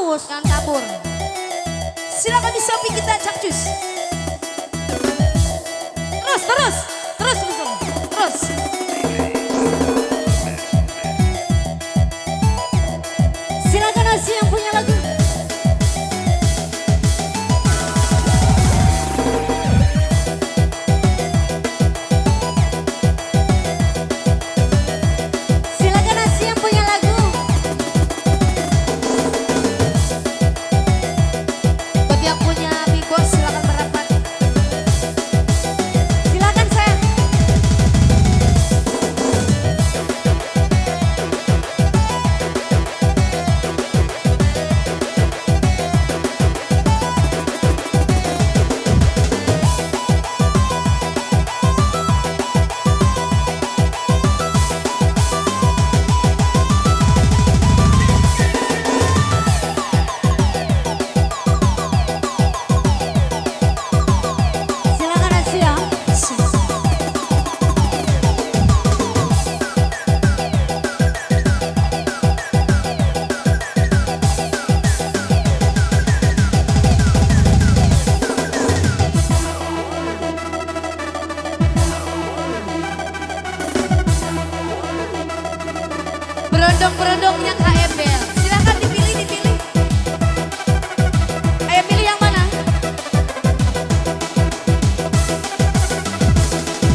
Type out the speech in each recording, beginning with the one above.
terus. Jangan kabur. Silakan di Shopee kita cakcus. Terus, terus, terus, terus, terus. Silakan Asi yang punya lagu. Silakan Asi yang punya lagu. Buat yang punya Big Boss silakan merapat. Silakan sayang. Silakan Asi ya. Berondong-berondongnya Kak Embel. Silakan dipilih, dipilih. Ayo pilih yang mana?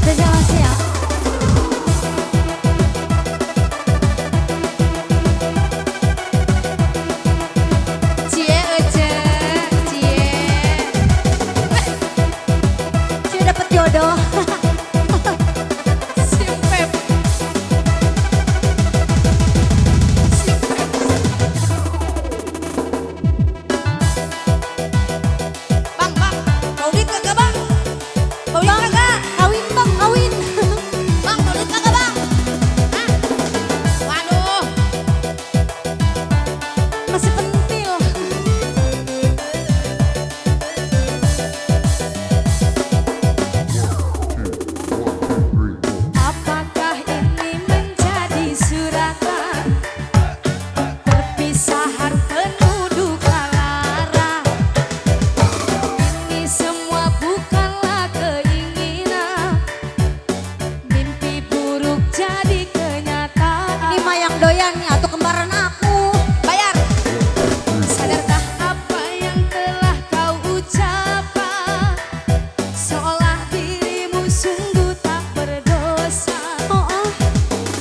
Spesial Asi ya. Cie Ece, Cie. Cie dapet jodoh. Simpep. Bang, bang. Maulid kagak bang? Maulid kagak? Kawin bang, kawin. Bang, maulid kagak bang? Hah? Waduh. Masih pentil. Apakah ini menjadi suratan perpisahan penuh duka lara? Ini semua bukanlah keinginan, mimpi buruk jadi kenyataan. Ini mah yang doyan nih atau kembaran aku. Bayar. Sadarkah apa yang telah kau ucapkan? Seolah dirimu sungguh tak berdosa.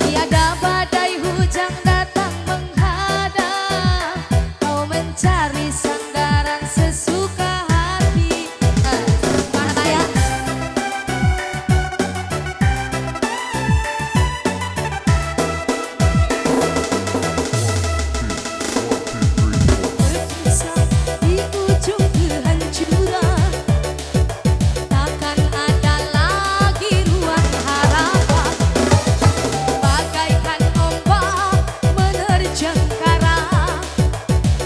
Tiada badai hujan datang menghadang, kau mencari sandaran sesuka hati. Mana saya? Berpisah di ujung kehancuran, takkan ada lagi ruang harapan. Bagaikan ombak menerjang karang,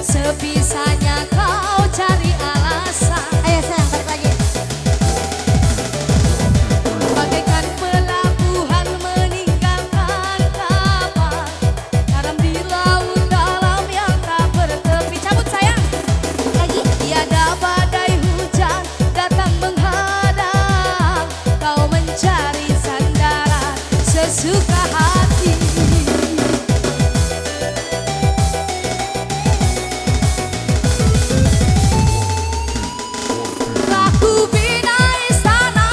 sebisanya kau cari alasan. Ayo sayang, balik lagi. Bagaikan pelabuhan meninggalkan kapal, karam di laut dalam yang tak bertepi. Cabut sayang. Lagi. Tiada badai hujan datang menghadang, kau mencari sandaran sesuka hati. Telah kubina istana,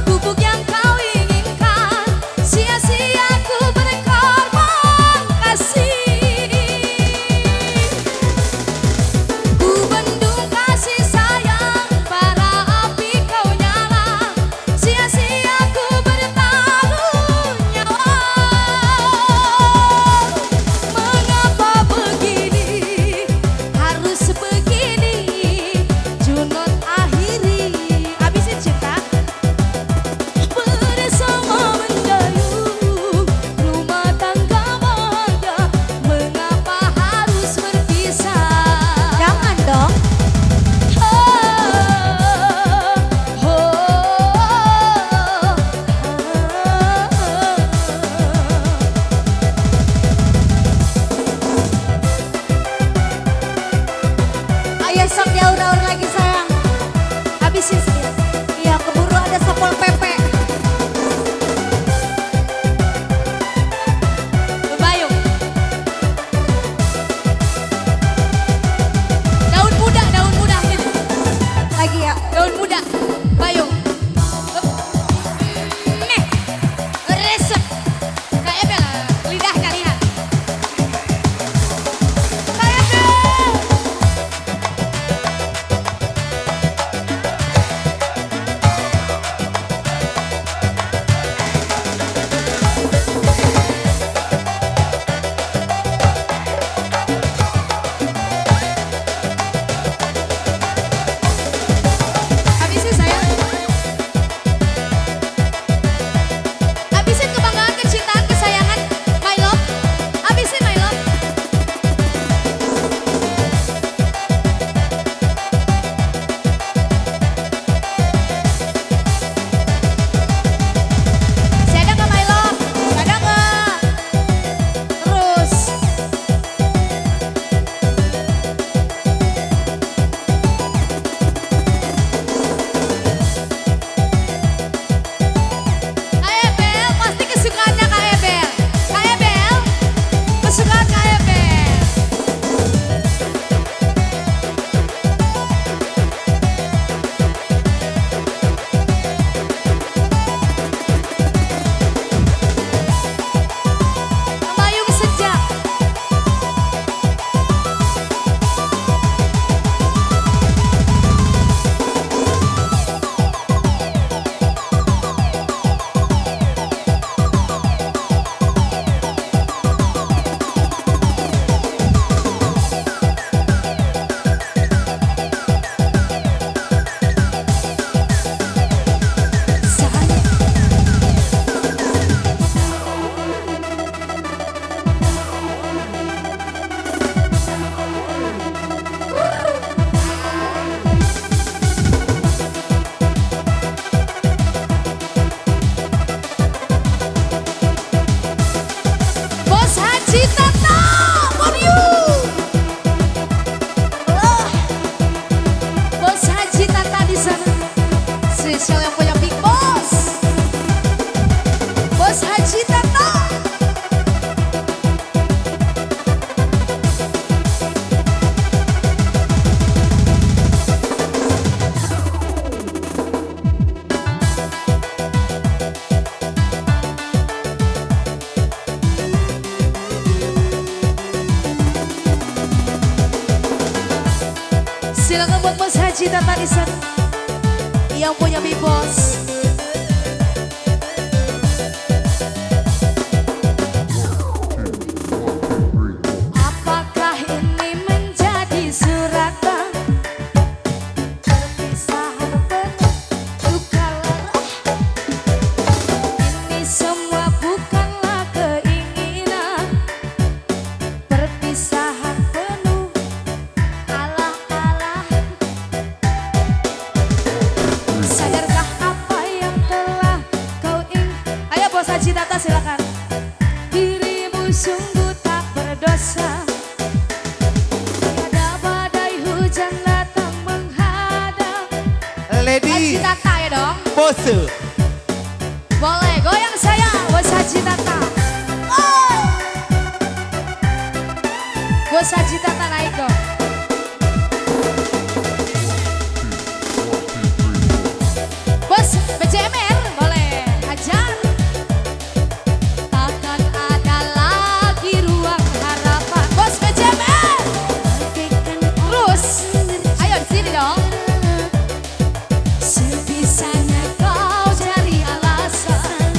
gubuk yang kau inginkan, sia-sia ku berkorban kasih. Ku bendung kasih sayang, bara api kau nyala, sia-sia ku bertaruh nyawa. Silakan buat Bos Haji Tata di sana yang punya Mi Bos. Apakah ini menjadi suratan perpisahan penuh duka lara? Ini semua bukanlah keinginan perpisahan penuh alah-alah. Sadarkah apa yang telah kau Ayo Bos Haji Tata silakan. Dirimu sungguh tak berdosa. Tiada badai hujan datang menghadang. Lady Haji Tata ya dong. Bose. Boleh goyang saya Bos Haji Tata. Oh. Bos Haji Tata naik dong. Bos BCMR boleh ajar. Takkan ada lagi ruang harapan. Bos BCMR. Terus ayo di sini dong. Sebisanya kau cari alasan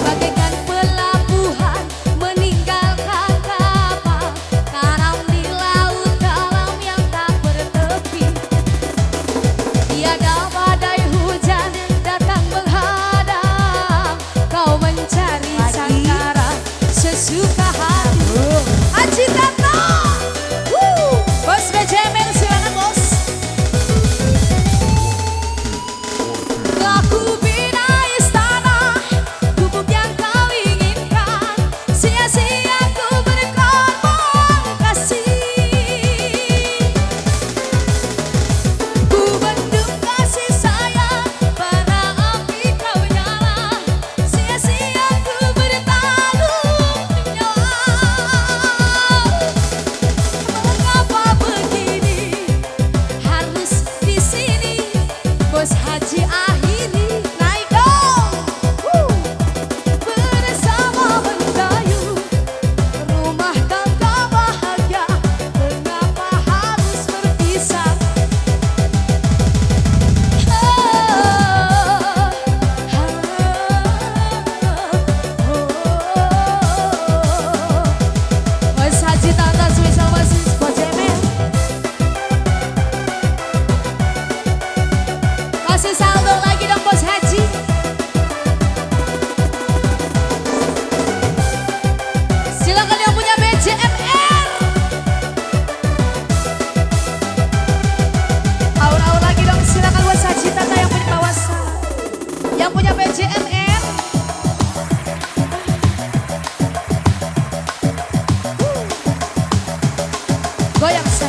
bagaikan pelabuhan meninggalkan kapal karam di laut dalam yang tak bertepi. Tiada badai hujan datang menghadang. Kau mencari sangkara sesuka hati. Haji Tata. Bos BCMR silakan bos. Telah ku bina istana gubuk yang kau inginkan. Sia-sia ku berkorban kasih. Ku bendung kasih sayang bara api kau nyala. Sia-sia ku bertanggung jawab. Mengapa begini harus di sini? Bos Haji akhiri naik dong. Bersama mendayu rumah tangga bahagia. Mengapa harus berpisah? Bos Haji Tata spesial basis BCMR. Kasih saldo lagi dong Bos Haji. Silakan yang punya BCMR. Aur-aur lagi dong, silakan Bos Haji Tata yang punya kawasan. Yang punya BCMR. Goyang saya.